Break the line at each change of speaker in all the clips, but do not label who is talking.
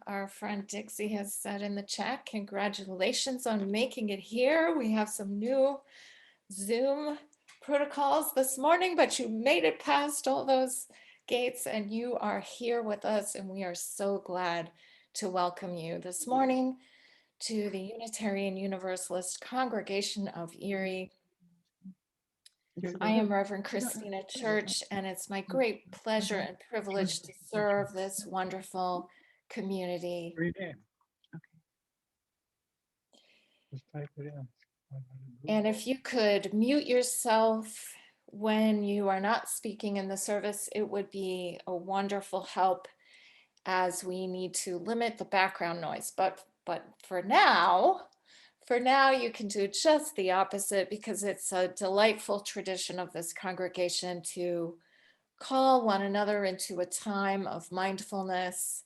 Our friend Dixie has said in the chat, congratulations on making it here. We have some new Zoom protocols this morning, but you made it past all those gates and you are here with us, and we are so glad to welcome you this morning to the Unitarian Universalist Congregation of Erie. I am Reverend Kristina Church, and it's my great pleasure and privilege to serve this wonderful community.
Just type it in.
And if you could mute yourself when you are not speaking in the service, it would be a wonderful help, as we need to limit the background noise. But for now, you can do just the opposite, because it's a delightful tradition of this congregation to call one another into a time of mindfulness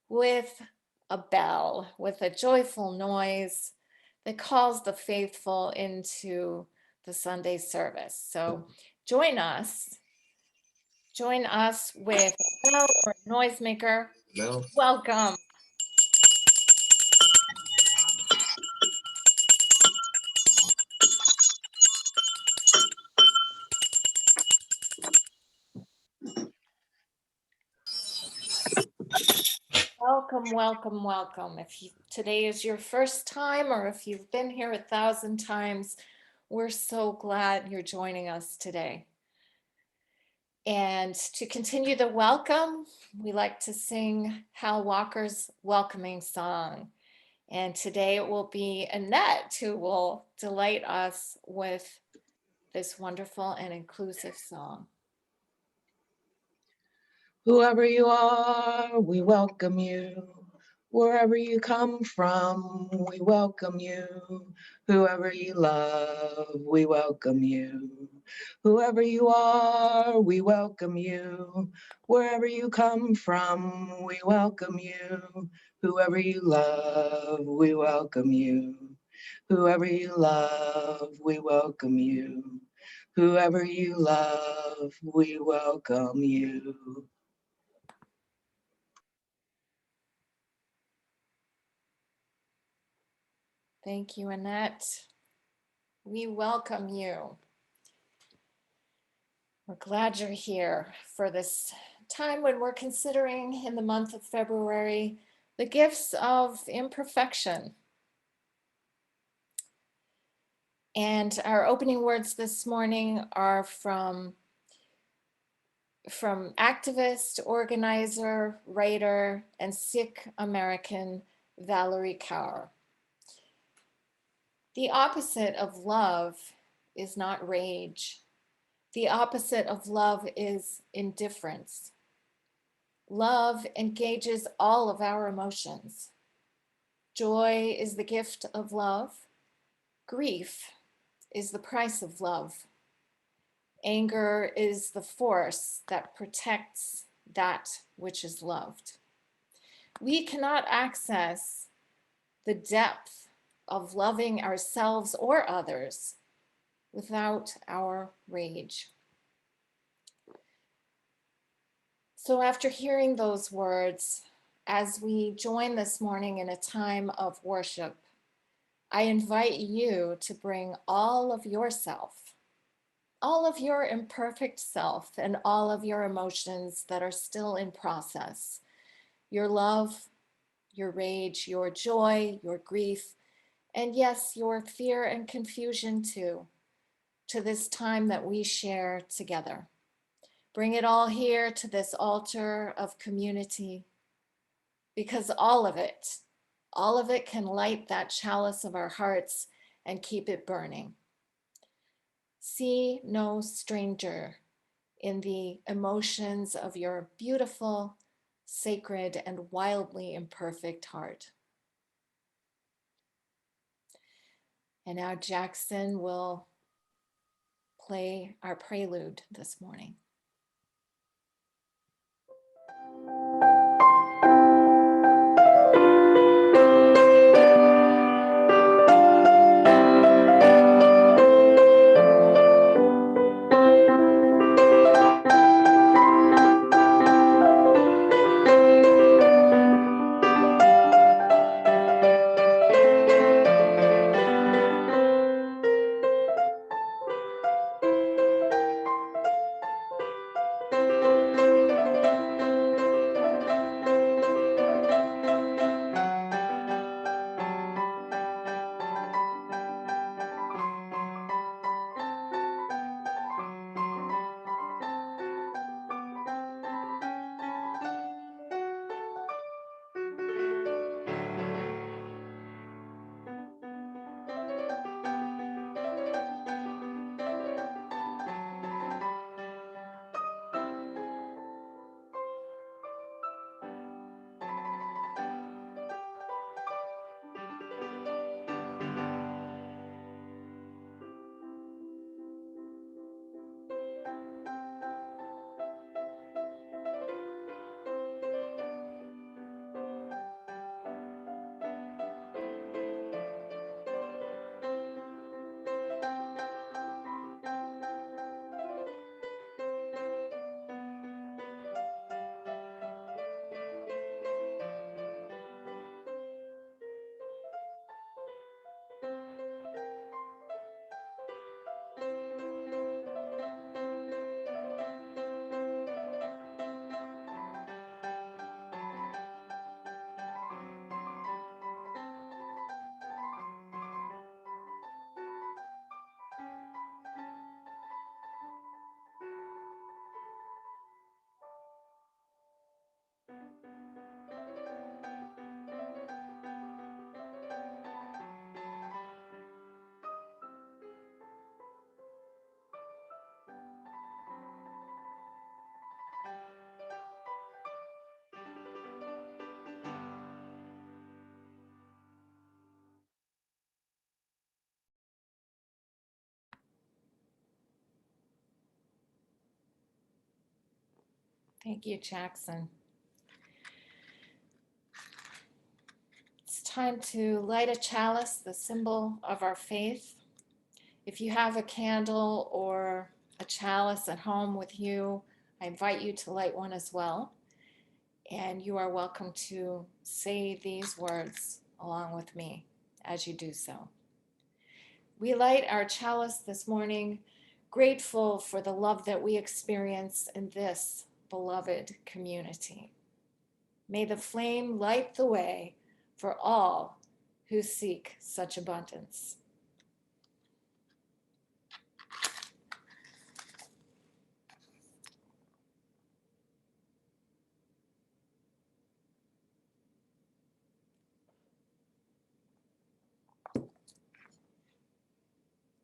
with a bell, with a joyful noise that calls the faithful into the Sunday service. So join us with a bell or a noisemaker.
No.
Welcome. Welcome, welcome, welcome. If today is your first time, or if you've been here 1,000 times, we're so glad you're joining us today. And to continue the welcome, we like to sing Hal Walker's welcoming song. And today it will be Annette who will delight us with this wonderful and inclusive song.
Whoever you are, we welcome you. Wherever you come from, we welcome you. Whoever you love, we welcome you. Whoever you are, we welcome you. Wherever you come from, we welcome you. Whoever you love, we welcome you. Whoever you love, we welcome you. Whoever you love, we welcome you.
Thank you, Annette. We welcome you. We're glad you're here for this time when we're considering, in the month of February, the gifts of imperfection. And our opening words this morning are from activist, organizer, writer, and Sikh American Valerie Carr. The opposite of love is not rage. The opposite of love is indifference. Love engages all of our emotions. Joy is the gift of love. Grief is the price of love. Anger is the force that protects that which is loved. We cannot access the depth of loving ourselves or others without our rage. So after hearing those words, as we join this morning in a time of worship, I invite you to bring all of yourself, all of your imperfect self, and all of your emotions that are still in process, your love, your rage, your joy, your grief, and yes, your fear and confusion too, to this time that we share together. Bring it all here to this altar of community, because all of it can light that chalice of our hearts and keep it burning. See no stranger in the emotions of your beautiful, sacred, and wildly imperfect heart. And now Jackson will play our prelude this morning. Thank you, Jackson. It's time to light a chalice, the symbol of our faith. If you have a candle or a chalice at home with you, I invite you to light one as well. And you are welcome to say these words along with me as you do so. We light our chalice this morning, grateful for the love that we experience in this beloved community. May the flame light the way for all who seek such abundance.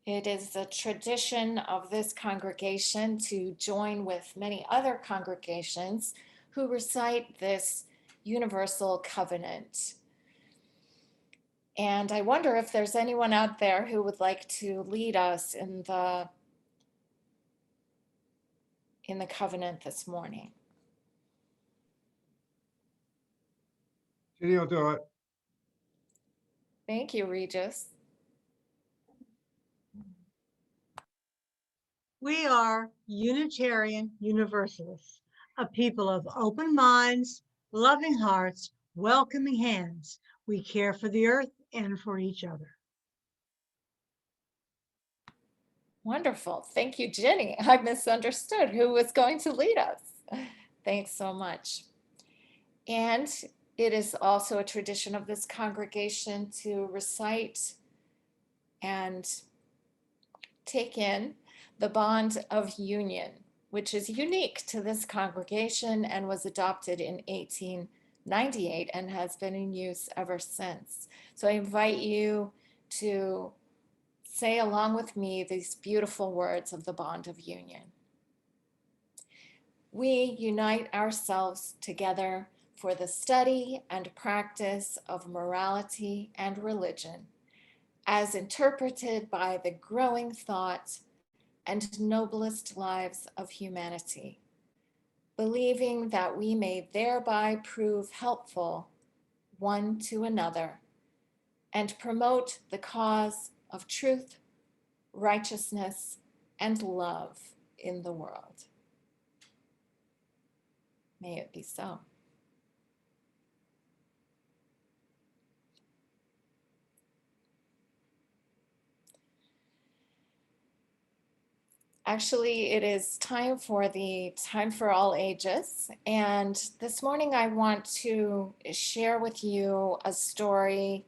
It is the tradition of this congregation to join with many other congregations who recite this universal covenant. And I wonder if there's anyone out there who would like to lead us in the covenant this morning.
Judy will do it.
Thank you, Regis.
We are Unitarian Universalists, a people of open minds, loving hearts, welcoming hands. We care for the earth and for each other.
Wonderful. Thank you, Jenny. I misunderstood who was going to lead us. Thanks so much. And it is also a tradition of this congregation to recite and take in the bond of union, which is unique to this congregation and was adopted in 1898 and has been in use ever since. So I invite you to say along with me these beautiful words of the bond of union. We unite ourselves together for the study and practice of morality and religion, as interpreted by the growing thought and noblest lives of humanity, believing that we may thereby prove helpful one to another and promote the cause of truth, righteousness, and love in the world. May it be so. Actually, it is time for the Time for All Ages. And this morning I want to share with you a story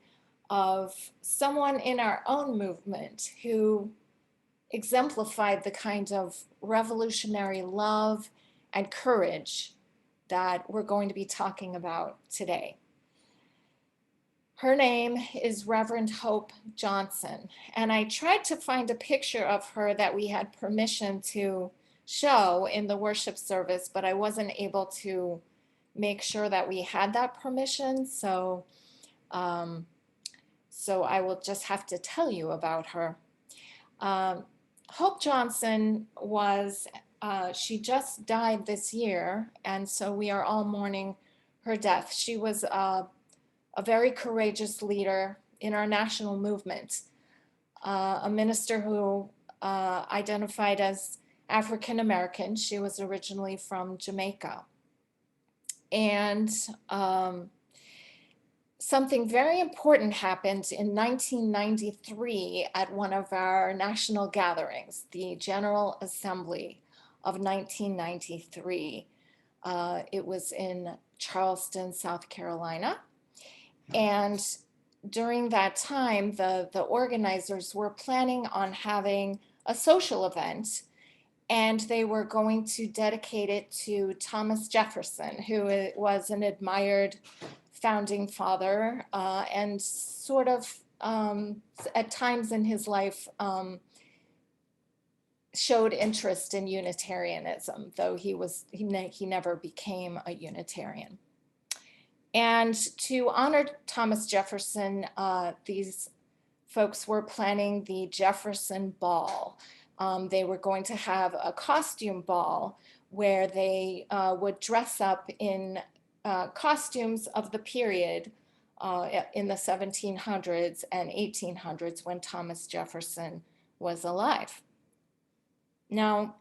of someone in our own movement who exemplified the kind of revolutionary love and courage that we're going to be talking about today. Her name is Reverend Hope Johnson, and I tried to find a picture of her that we had permission to show in the worship service, but I wasn't able to make sure that we had that permission, so I will just have to tell you about her. Hope Johnson she just died this year, and so we are all mourning her death. She was a very courageous leader in our national movement, a minister who identified as African American. She was originally from Jamaica. And something very important happened in 1993 at one of our national gatherings, the General Assembly of 1993. It was in Charleston, South Carolina. And during that time, the organizers were planning on having a social event, and they were going to dedicate it to Thomas Jefferson, who was an admired founding father and sort of at times in his life showed interest in Unitarianism, though he never became a Unitarian. And to honor Thomas Jefferson, these folks were planning the Jefferson Ball. They were going to have a costume ball where they would dress up in costumes of the period in the 1700s and 1800s when Thomas Jefferson was alive. Now,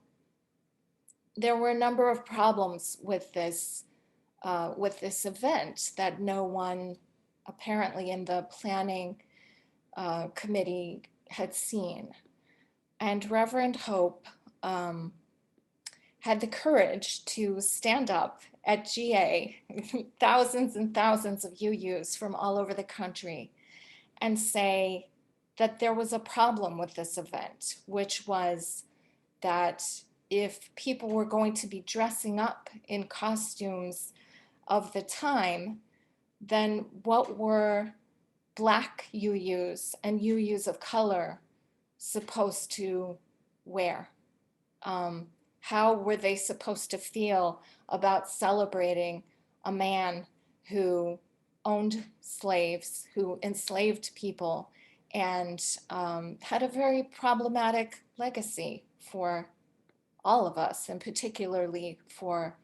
there were a number of problems with this event that no one apparently in the planning committee had seen. And Reverend Hope had the courage to stand up at GA, thousands and thousands of UUs from all over the country, and say that there was a problem with this event, which was that if people were going to be dressing up in costumes of the time, then what were Black UUs and UUs of color supposed to wear? How were they supposed to feel about celebrating a man who owned slaves, who enslaved people, and had a very problematic legacy for all of us, and particularly for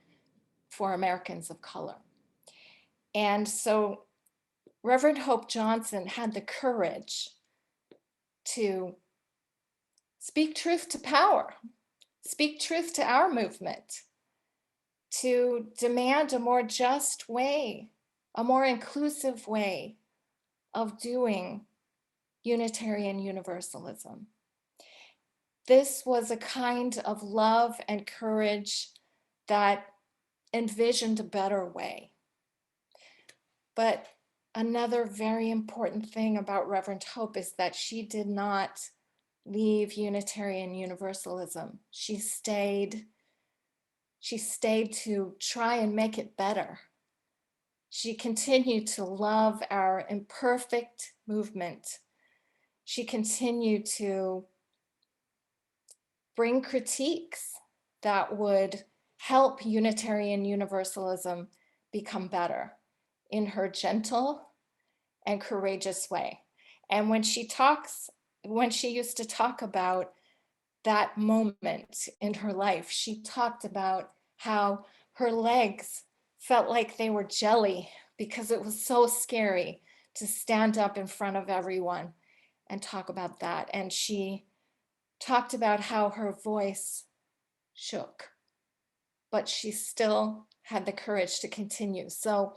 Americans of color? And so Reverend Hope Johnson had the courage to speak truth to power, speak truth to our movement, to demand a more just way, a more inclusive way of doing Unitarian Universalism. This was a kind of love and courage that envisioned a better way. But another very important thing about Reverend Hope is that she did not leave Unitarian Universalism. She stayed to try and make it better. She continued to love our imperfect movement. She continued to bring critiques that would help Unitarian Universalism become better in her gentle and courageous way. And when she used to talk about that moment in her life, she talked about how her legs felt like they were jelly because it was so scary to stand up in front of everyone and talk about that. And she talked about how her voice shook, but she still had the courage to continue. So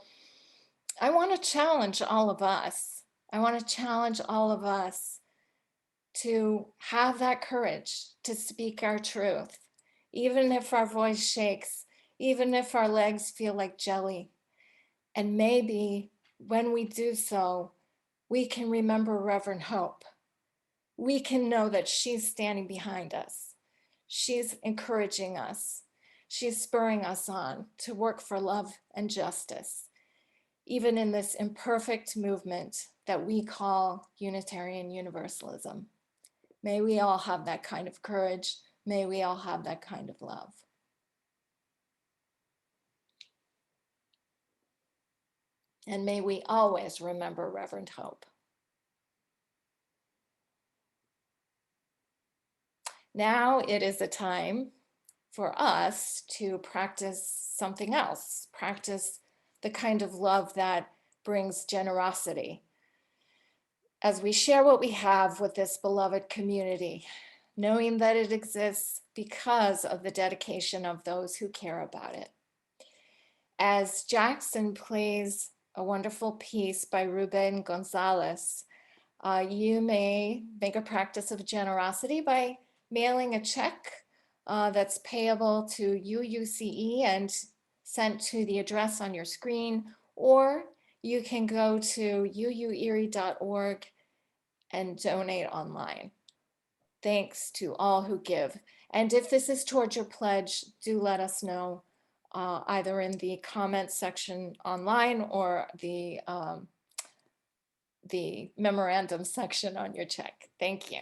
I want to challenge all of us. I want to challenge all of us to have that courage to speak our truth, even if our voice shakes, even if our legs feel like jelly. And maybe when we do so, we can remember Reverend Hope. We can know that she's standing behind us. She's encouraging us. She's spurring us on to work for love and justice, even in this imperfect movement that we call Unitarian Universalism. May we all have that kind of courage. May we all have that kind of love. And may we always remember Reverend Hope. Now it is a time for us to practice something else, practice the kind of love that brings generosity. As we share what we have with this beloved community, knowing that it exists because of the dedication of those who care about it. As Jackson plays a wonderful piece by Ruben Gonzalez, you may make a practice of generosity by mailing a check that's payable to UUCE and sent to the address on your screen, or you can go to uuerie.org and donate online. Thanks to all who give. And if this is towards your pledge, do let us know either in the comments section online or the memorandum section on your check. Thank you.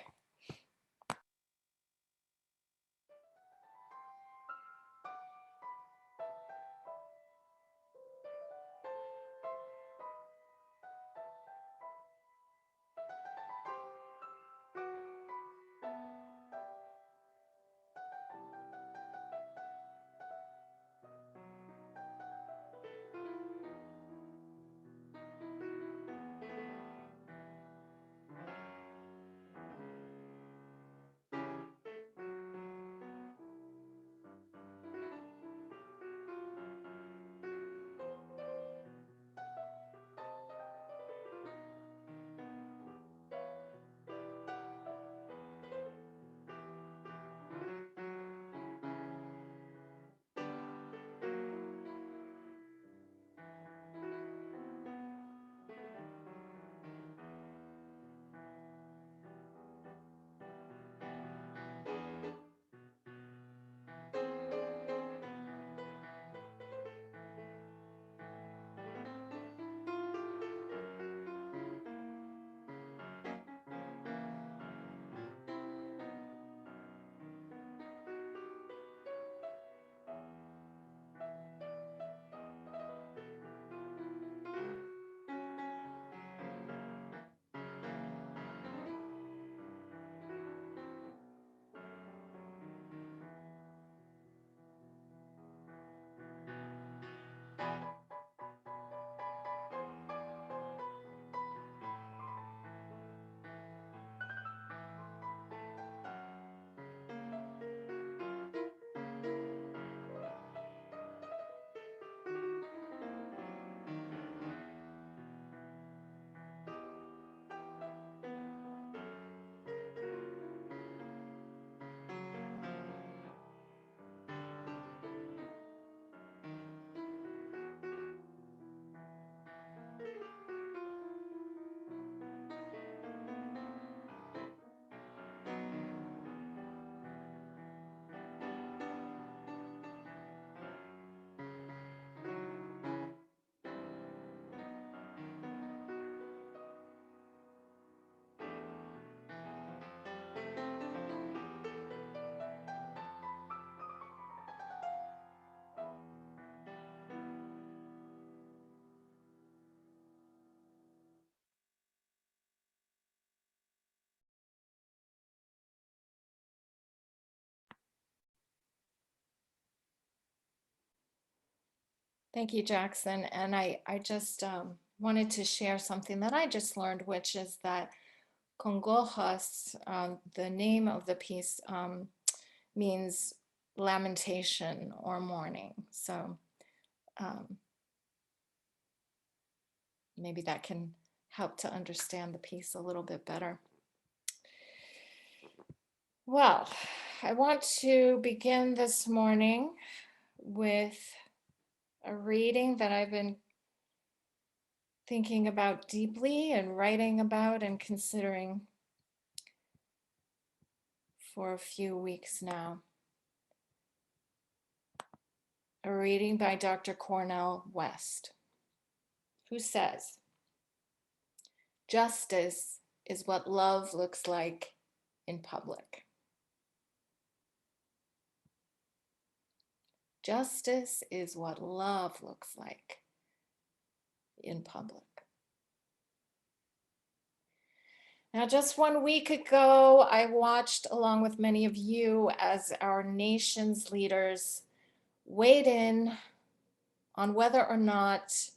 Thank you, Jackson. And I just wanted to share something that I just learned, which is that Congojas, the name of the piece, means lamentation or mourning. So um, maybe that can help to understand the piece a little bit better. Well, I want to begin this morning with a reading that I've been thinking about deeply and writing about and considering for a few weeks now. A reading by Dr. Cornell West, who says, "Justice is what love looks like in public." Justice is what love looks like in public. Now, just 1 week ago, I watched along with many of you as our nation's leaders weighed in on whether or not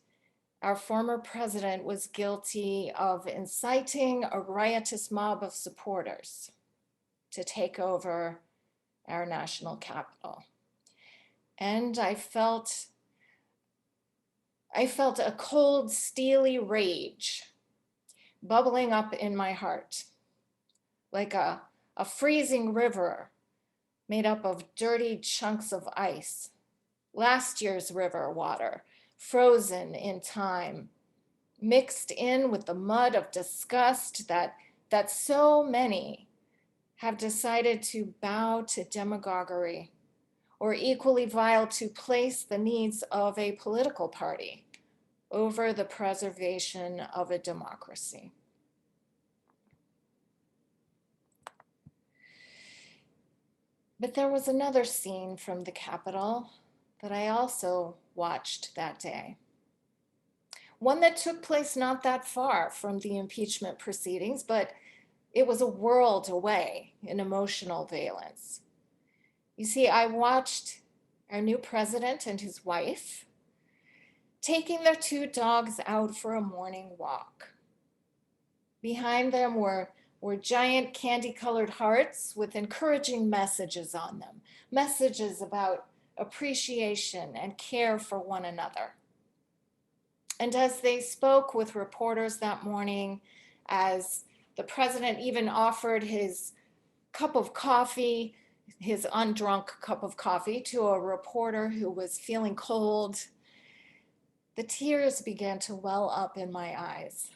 our former president was guilty of inciting a riotous mob of supporters to take over our national capital. And I felt a cold, steely rage bubbling up in my heart, like a freezing river made up of dirty chunks of ice, last year's river water, frozen in time, mixed in with the mud of disgust that so many have decided to bow to demagoguery, or equally vile, to place the needs of a political party over the preservation of a democracy. But there was another scene from the Capitol that I also watched that day. One that took place not that far from the impeachment proceedings, but it was a world away in emotional valence. You see, I watched our new president and his wife taking their 2 dogs out for a morning walk. Behind them were giant candy-colored hearts with encouraging messages on them, messages about appreciation and care for one another. And as they spoke with reporters that morning, as the president even offered his cup of coffee, his undrunk cup of coffee, to a reporter who was feeling cold, the tears began to well up in my eyes.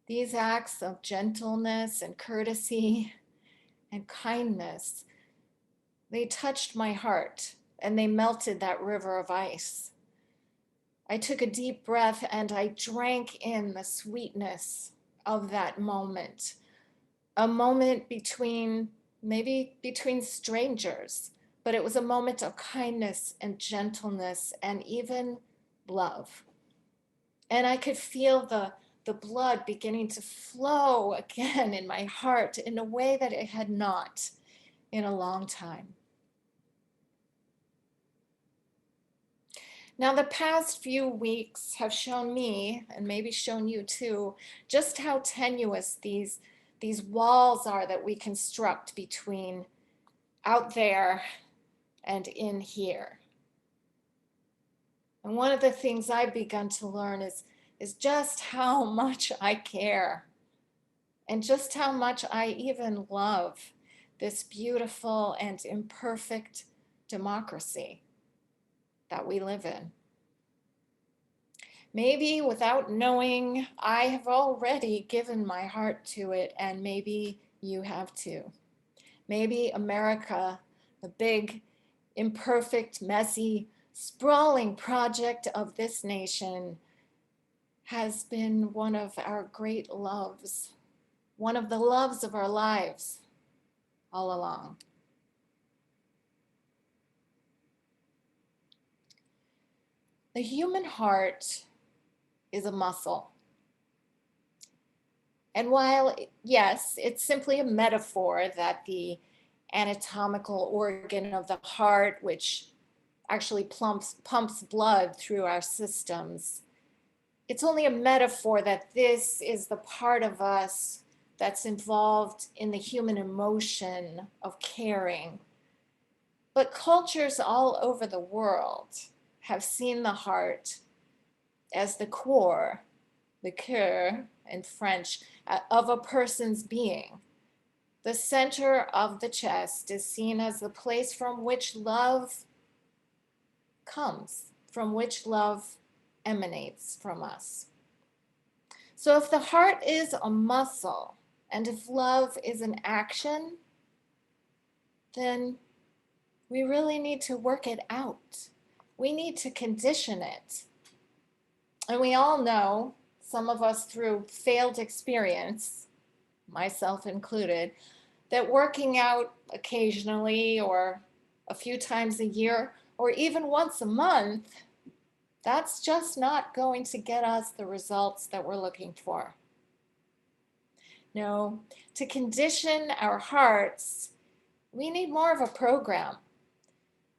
These acts of gentleness and courtesy and kindness, they touched my heart and they melted that river of ice. I took a deep breath and I drank in the sweetness of that moment, a moment maybe between strangers, but it was a moment of kindness and gentleness and even love. And I could feel the blood beginning to flow again in my heart in a way that it had not in a long time. Now, the past few weeks have shown me, and maybe shown you too, just how tenuous these walls are that we construct between out there and in here. And one of the things I've begun to learn is just how much I care and just how much I even love this beautiful and imperfect democracy that we live in. Maybe without knowing, I have already given my heart to it, and maybe you have too. Maybe America, the big, imperfect, messy, sprawling project of this nation, has been one of our great loves, one of the loves of our lives all along. The human heart is a muscle. And while, yes, it's simply a metaphor that the anatomical organ of the heart, which actually pumps blood through our systems. It's only a metaphor that this is the part of us that's involved in the human emotion of caring. But cultures all over the world have seen the heart as the core, the cœur in French, of a person's being. The center of the chest is seen as the place from which love comes, from which love emanates from us. So if the heart is a muscle and if love is an action, then we really need to work it out. We need to condition it. And we all know, some of us through failed experience, myself included, that working out occasionally or a few times a year or even once a month, that's just not going to get us the results that we're looking for. No, to condition our hearts, we need more of a program,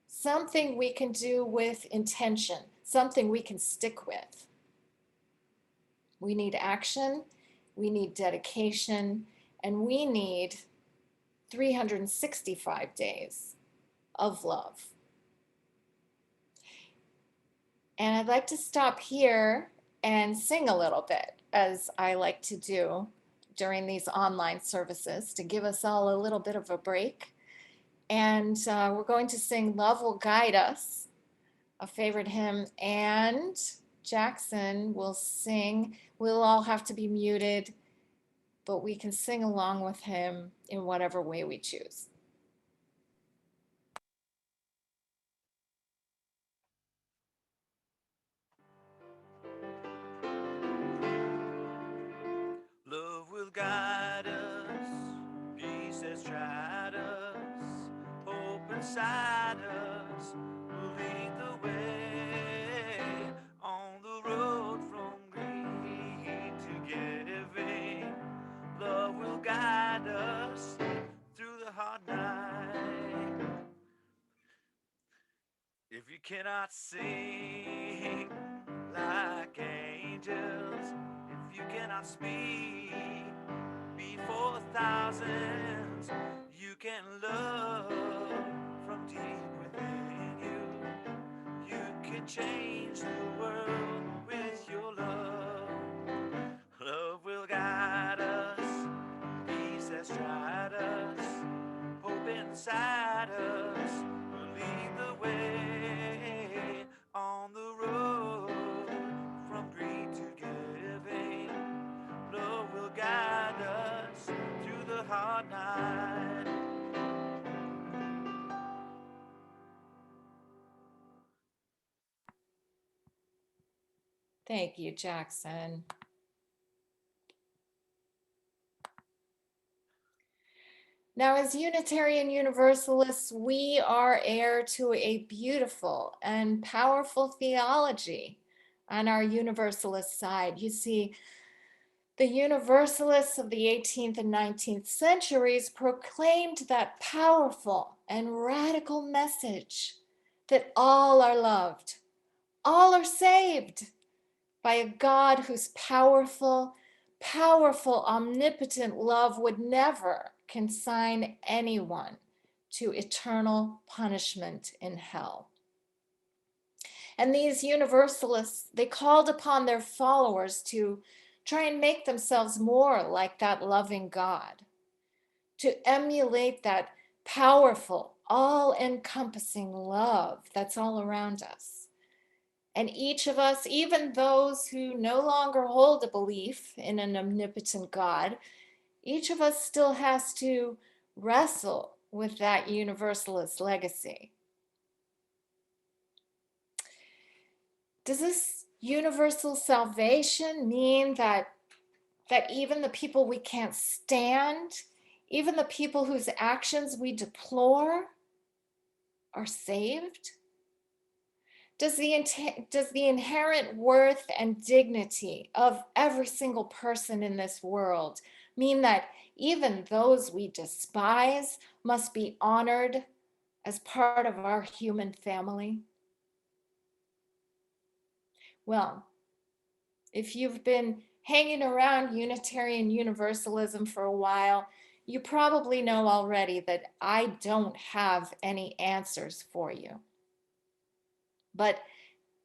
something we can do with intention, something we can stick with. We need action, we need dedication, and we need 365 days of love. And I'd like to stop here and sing a little bit, as I like to do during these online services, to give us all a little bit of a break. And we're going to sing Love Will Guide Us, a favorite hymn, and Jackson will sing. We'll all have to be muted, but we can sing along with him in whatever way we choose.
Love will guide us, peace has tried us, hope inside us will lead the way on the road from greed to giving. Love will guide us through the hard night. If you cannot sing like angels, if you cannot speak before the thousands, you can love from deep within you. You can change the world with your love. Love will guide us, peace has tried us, hope inside us will lead the way on the road from greed to giving. Love will guide us through the hard night.
Thank you, Jackson. Now, as Unitarian Universalists, we are heir to a beautiful and powerful theology on our Universalist side. You see, the Universalists of the 18th and 19th centuries proclaimed that powerful and radical message that all are loved, all are saved by a God whose powerful, omnipotent love would never consign anyone to eternal punishment in hell. And these Universalists, they called upon their followers to try and make themselves more like that loving God, to emulate that powerful, all-encompassing love that's all around us. And each of us, even those who no longer hold a belief in an omnipotent God, each of us still has to wrestle with that universalist legacy. Does this universal salvation mean that even the people we can't stand, even the people whose actions we deplore, are saved? Does the inherent worth and dignity of every single person in this world mean that even those we despise must be honored as part of our human family? Well, if you've been hanging around Unitarian Universalism for a while, you probably know already that I don't have any answers for you. But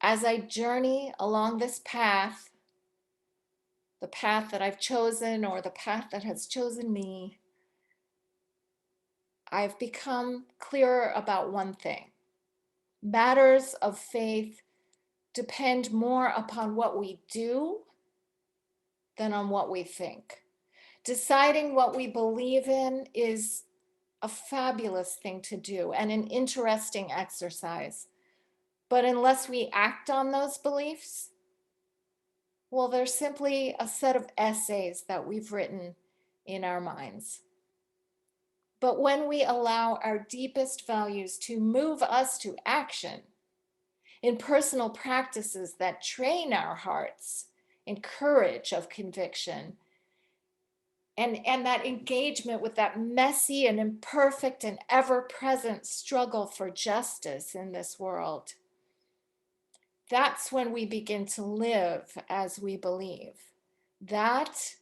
as I journey along this path, the path that I've chosen or the path that has chosen me, I've become clearer about one thing. Matters of faith depend more upon what we do than on what we think. Deciding what we believe in is a fabulous thing to do and an interesting exercise. But unless we act on those beliefs, well, they're simply a set of essays that we've written in our minds. But when we allow our deepest values to move us to action in personal practices that train our hearts in courage of conviction, and that engagement with that messy and imperfect and ever-present struggle for justice in this world, that's when we begin to live as we believe. That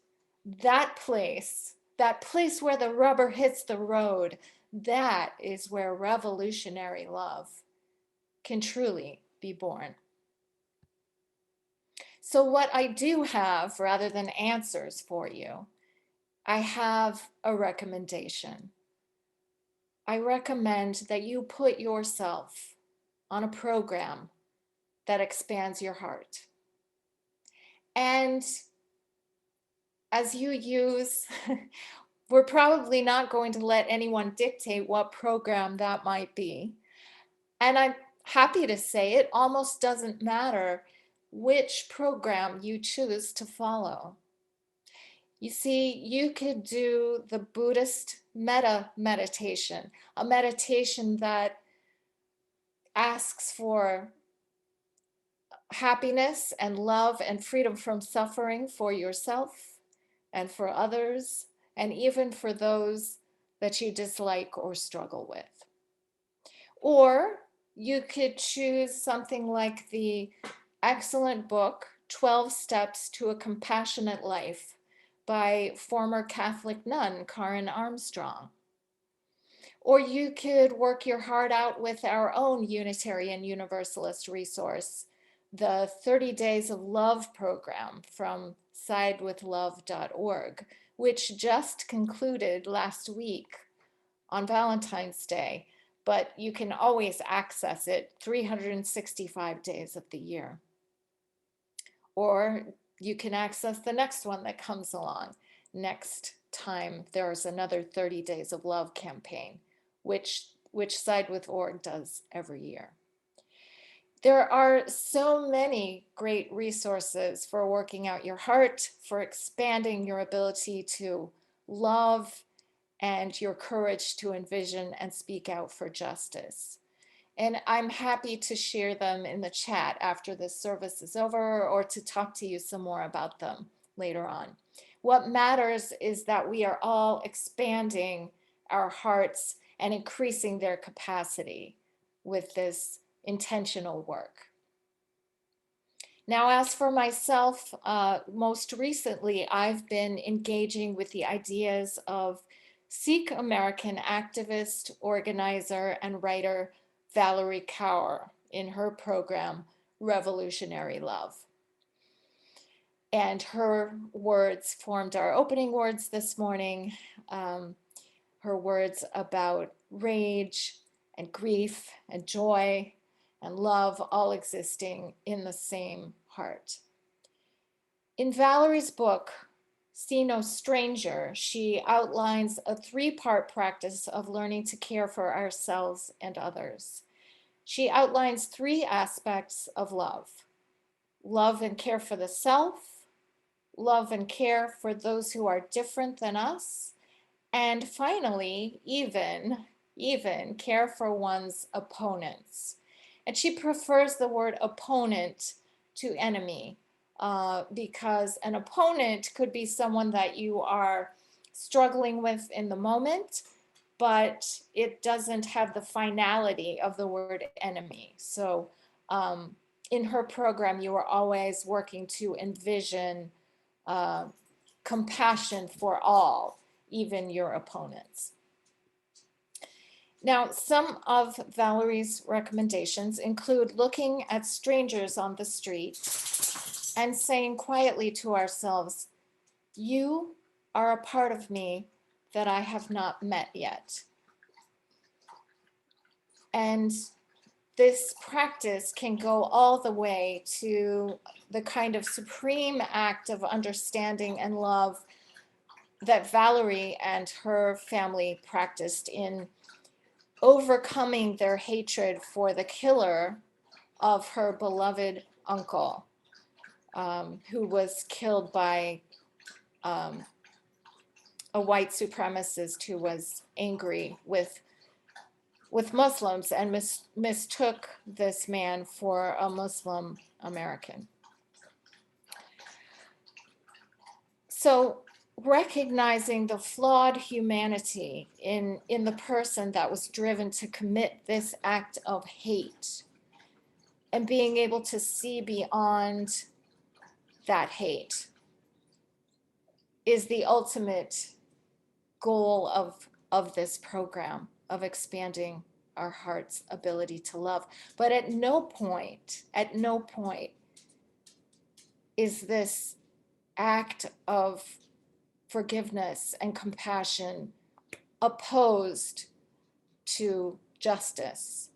place where the rubber hits the road, that is where revolutionary love can truly be born. So what I do have, rather than answers for you, I have a recommendation. I recommend that you put yourself on a program that expands your heart. And as you use, we're probably not going to let anyone dictate what program that might be. And I'm happy to say it almost doesn't matter which program you choose to follow. You see, you could do the Buddhist metta meditation, a meditation that asks for happiness and love and freedom from suffering for yourself and for others, and even for those that you dislike or struggle with. Or you could choose something like the excellent book, 12 Steps to a Compassionate Life by former Catholic nun Karen Armstrong. Or you could work your heart out with our own Unitarian Universalist resource, the 30 Days of Love program from sidewithlove.org, which just concluded last week on Valentine's Day, but you can always access it 365 days of the year. Or you can access the next one that comes along next time there's another 30 Days of Love campaign, which Side with.org does every year. There are so many great resources for working out your heart, for expanding your ability to love, and your courage to envision and speak out for justice. And I'm happy to share them in the chat after this service is over, or to talk to you some more about them later on. What matters is that we are all expanding our hearts and increasing their capacity with this intentional work. Now, as for myself, most recently, I've been engaging with the ideas of Sikh American activist, organizer, and writer Valerie Carr in her program, Revolutionary Love. And her words formed our opening words this morning. Her words about rage and grief and joy and love all existing in the same heart. In Valerie's book, See No Stranger, she outlines a three-part practice of learning to care for ourselves and others. She outlines three aspects of love: love and care for the self, love and care for those who are different than us, and finally, even care for one's opponents. And she prefers the word opponent to enemy, because an opponent could be someone that you are struggling with in the moment, but it doesn't have the finality of the word enemy. So in her program, you were always working to envision compassion for all, even your opponents. Now, some of Valerie's recommendations include looking at strangers on the street and saying quietly to ourselves, "You are a part of me that I have not met yet." And this practice can go all the way to the kind of supreme act of understanding and love that Valerie and her family practiced in overcoming their hatred for the killer of her beloved uncle, who was killed by a white supremacist who was angry with Muslims and mistook this man for a Muslim American. So recognizing the flawed humanity in the person that was driven to commit this act of hate and being able to see beyond that hate is the ultimate goal of this program of expanding our heart's ability to love. But at no point is this act of forgiveness and compassion opposed to justice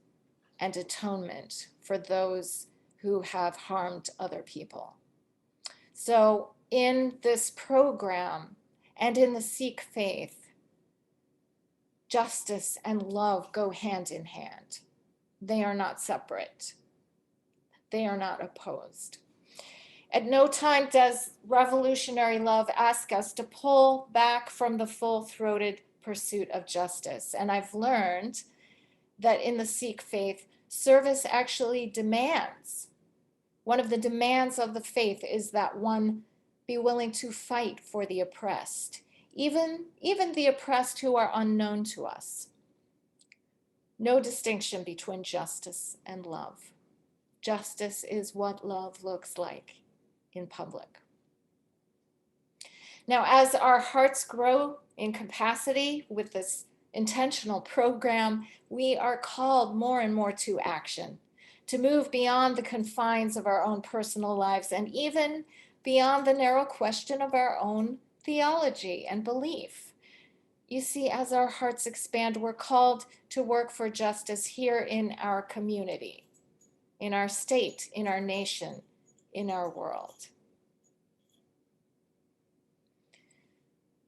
and atonement for those who have harmed other people. So in this program and in the Sikh faith, justice and love go hand in hand. They are not separate. They are not opposed. At no time does revolutionary love ask us to pull back from the full-throated pursuit of justice. And I've learned that in the Sikh faith, service actually demands, one of the demands of the faith is that one be willing to fight for the oppressed, even the oppressed who are unknown to us. No distinction between justice and love. Justice is what love looks like in public. Now, as our hearts grow in capacity with this intentional program, we are called more and more to action, to move beyond the confines of our own personal lives and even beyond the narrow question of our own theology and belief. You see, as our hearts expand, we're called to work for justice here in our community, in our state, in our nation, in our world.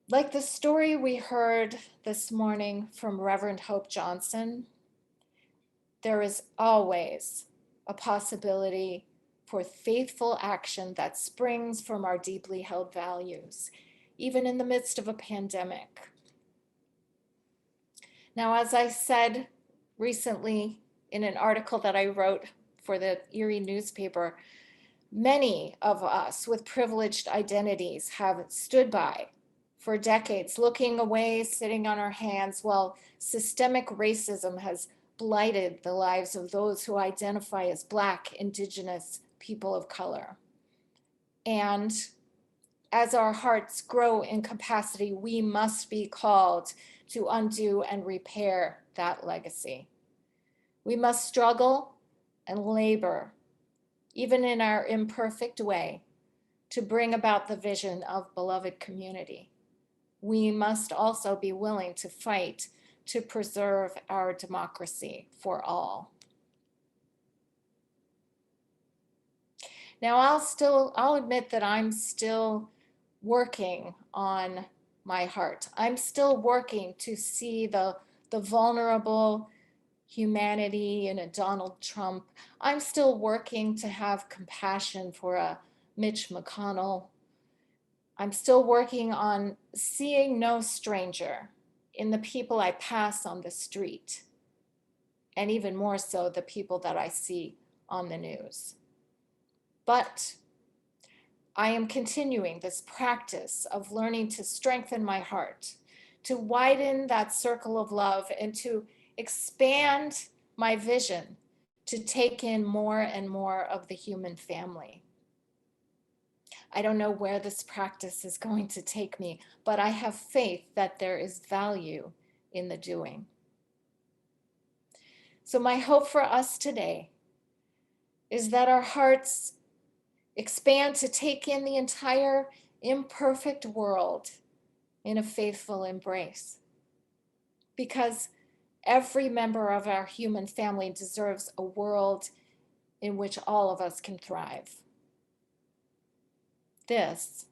Like the story we heard this morning from Reverend Hope Johnson, there is always a possibility for faithful action that springs from our deeply held values, even in the midst of a pandemic. Now, as I said recently in an article that I wrote for the Erie newspaper, many of us with privileged identities have stood by for decades, looking away, sitting on our hands, while systemic racism has blighted the lives of those who identify as Black, Indigenous, people of color. And as our hearts grow in capacity, we must be called to undo and repair that legacy. We must struggle and labor, even in our imperfect way, to bring about the vision of beloved community. We must also be willing to fight to preserve our democracy for all. Now, I'll admit that I'm still working on my heart. I'm still working to see the vulnerable humanity in a Donald Trump. I'm still working to have compassion for a Mitch McConnell. I'm still working on seeing no stranger in the people I pass on the street, and even more so, the people that I see on the news. But I am continuing this practice of learning to strengthen my heart, to widen that circle of love, and to expand my vision to take in more and more of the human family. I don't know where this practice is going to take me, but I have faith that there is value in the doing. So my hope for us today is that our hearts expand to take in the entire imperfect world in a faithful embrace. Because every member of our human family deserves a world in which all of us can thrive. This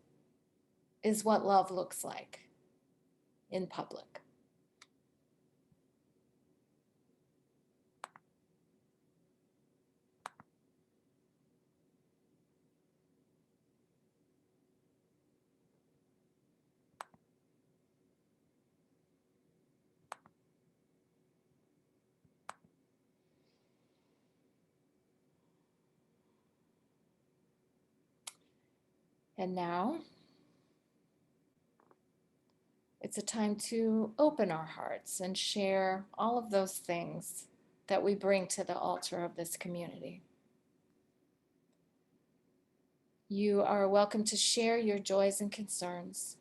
is what love looks like in public. And now, it's a time to open our hearts and share all of those things that we bring to the altar of this community. You are welcome to share your joys and concerns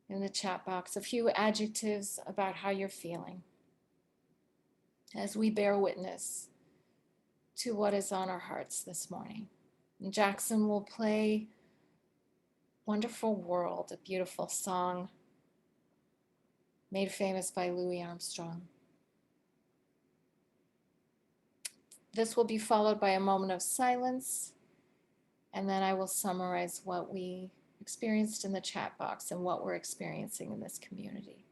in the chat box, a few adjectives about how you're feeling as we bear witness to what is on our hearts this morning. And Jackson will play Wonderful World, a beautiful song made famous by Louis Armstrong. This will be followed by a moment of silence, and then I will summarize what we experienced in the chat box and what we're experiencing in this community.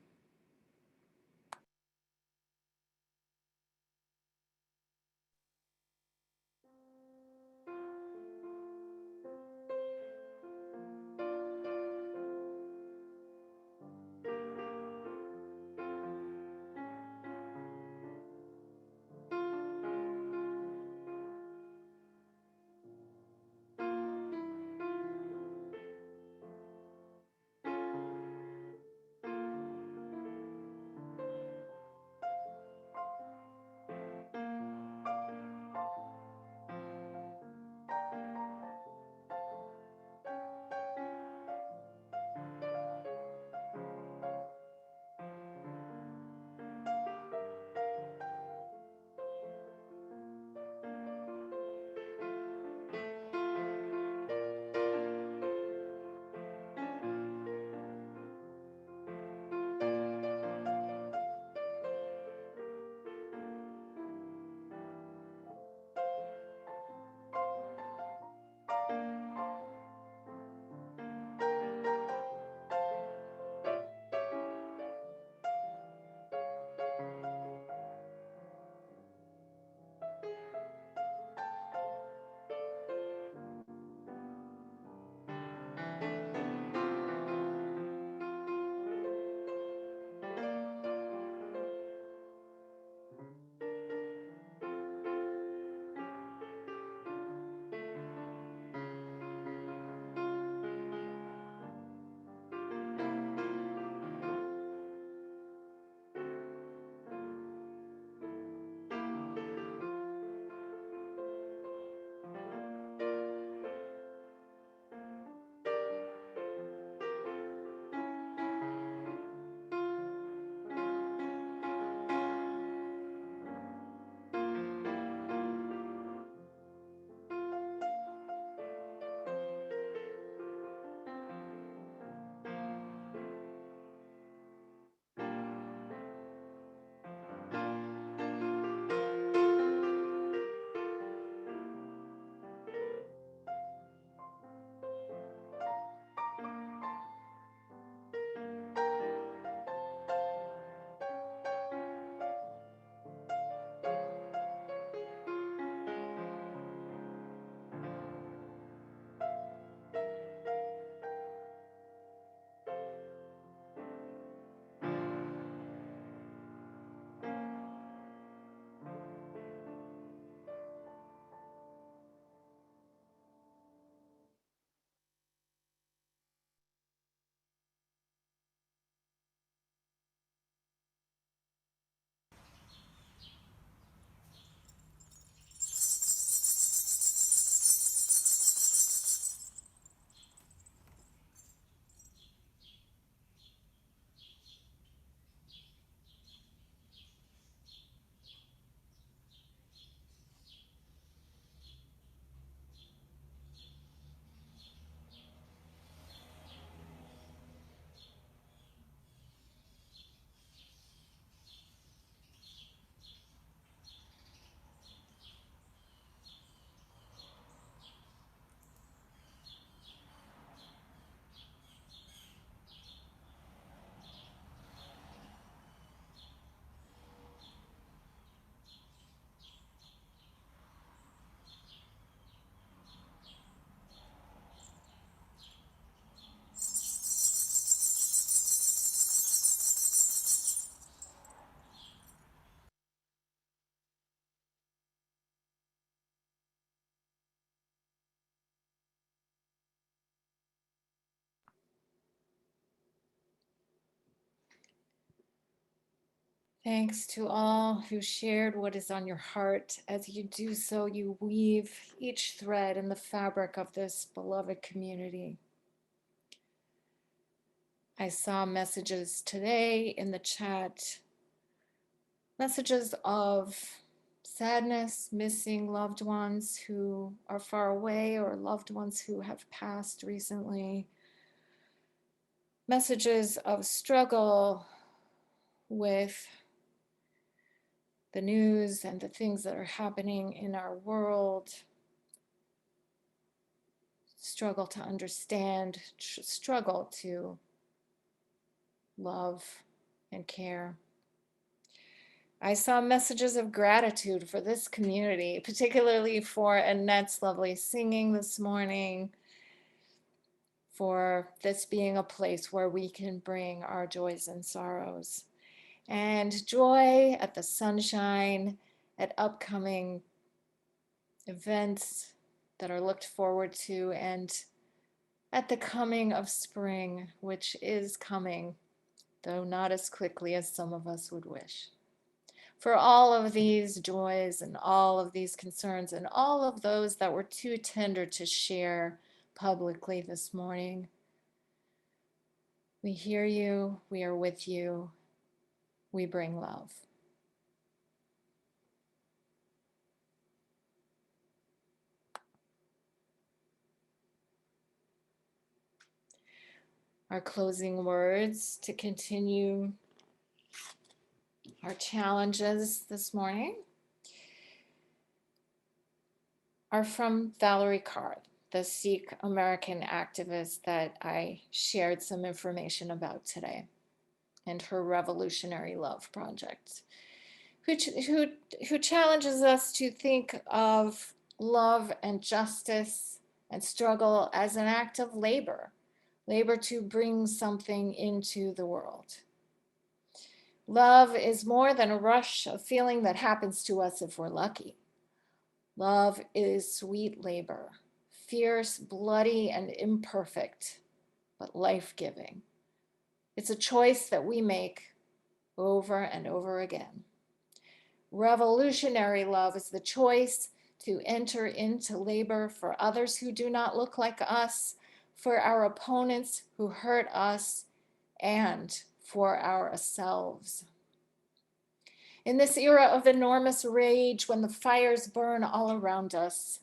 Thanks to all who shared what is on your heart. As you do so, you weave each thread in the fabric of this beloved community. I saw messages today in the chat, messages of sadness, missing loved ones who are far away or loved ones who have passed recently, messages of struggle with the news and the things that are happening in our world, struggle to understand, struggle to love and care. I saw messages of gratitude for this community, particularly for Annette's lovely singing this morning, for this being a place where we can bring our joys and sorrows, and joy at the sunshine, at upcoming events that are looked forward to, and at the coming of spring, which is coming, though not as quickly as some of us would wish. For all of these joys and all of these concerns and all of those that were too tender to share publicly this morning, we hear you, we are with you, we bring love. Our closing words to continue our challenges this morning are from Valerie Carr, the Sikh American activist that I shared some information about today, and her Revolutionary Love Project, who challenges us to think of love and justice and struggle as an act of labor to bring something into the world. Love is more than a rush of feeling that happens to us if we're lucky. Love is sweet labor, fierce, bloody, and imperfect, but life-giving. It's a choice that we make over and over again. Revolutionary love is the choice to enter into labor for others who do not look like us, for our opponents who hurt us, and for ourselves. In this era of enormous rage, when the fires burn all around us,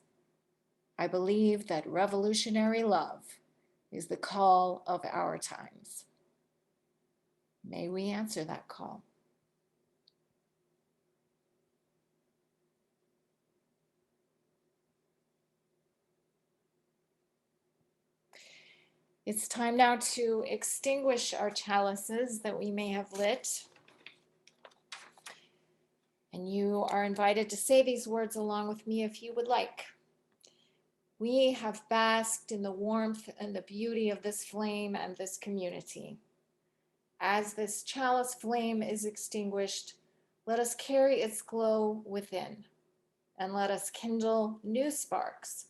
I believe that revolutionary love is the call of our times. May we answer that call. It's time now to extinguish our chalices that we may have lit. And you are invited to say these words along with me if you would like. We have basked in the warmth and the beauty of this flame and this community. As this chalice flame is extinguished, let us carry its glow within, and let us kindle new sparks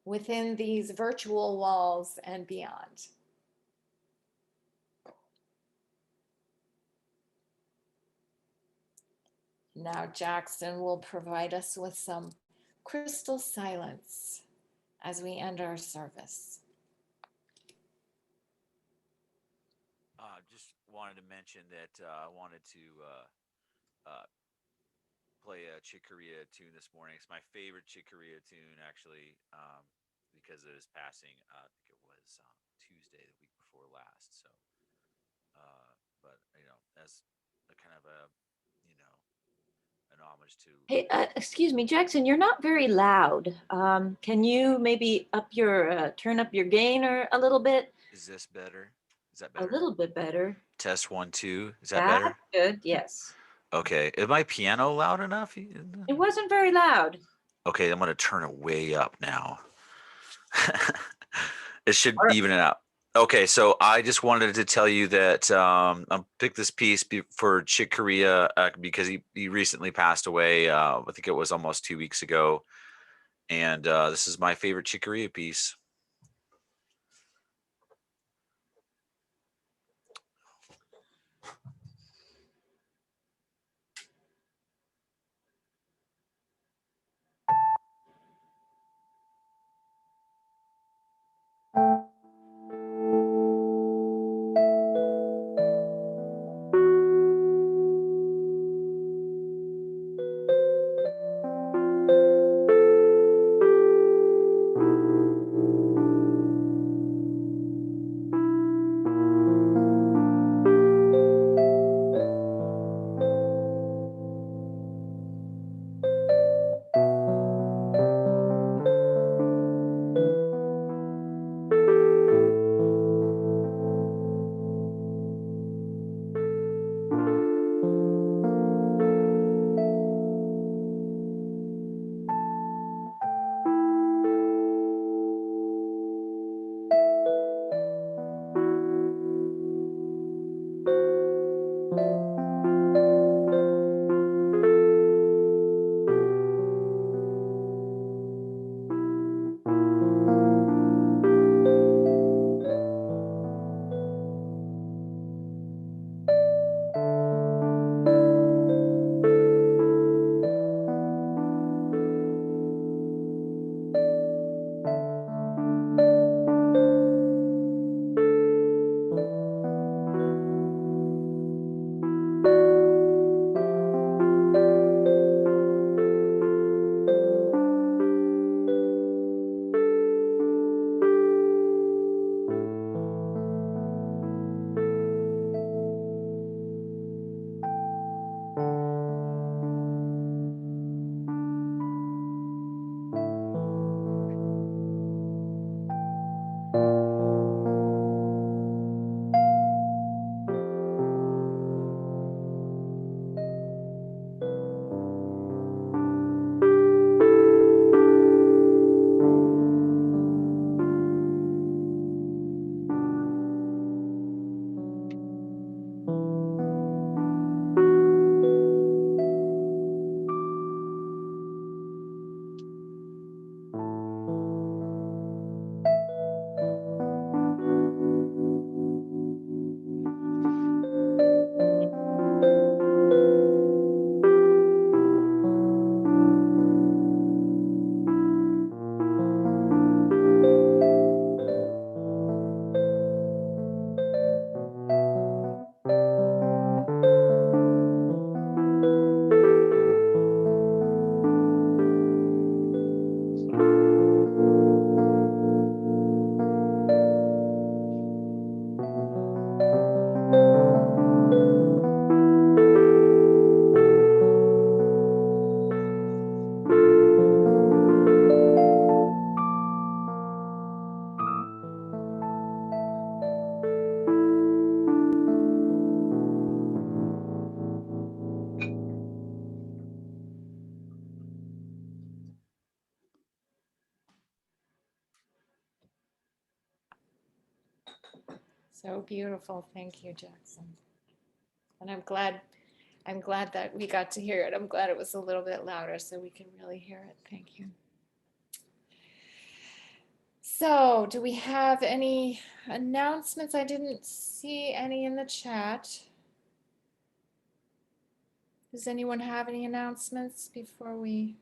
within these virtual walls and beyond. Now Jackson will provide us with some crystal silence as we end our service.
Just wanted to mention that I wanted to play a Chick Corea tune this morning. It's my favorite Chick Corea tune, actually, because of his passing. I think it was Tuesday, the week before last. So, but as a kind of a, an homage to.
Hey, excuse me, Jackson, you're not very loud. Can you maybe turn up your gain or a little bit?
Is this better? Is that
A
better?
little bit better.
Test 1, 2. Is that
That's
better?
good, yes.
Okay. Is my piano loud enough?
It wasn't very loud.
Okay, I'm gonna turn it way up now. It should
All right.
even it out. Okay, so I just wanted to tell you that I picked this piece for Chick Corea because he recently passed away. I think it was almost 2 weeks ago, and this is my favorite Chick Corea piece.
So beautiful. Thank you, Jackson. And I'm glad that we got to hear it. I'm glad it was a little bit louder so we can really hear it. Thank you. So, do we have any announcements? I didn't see any in the chat. Does anyone have any announcements before we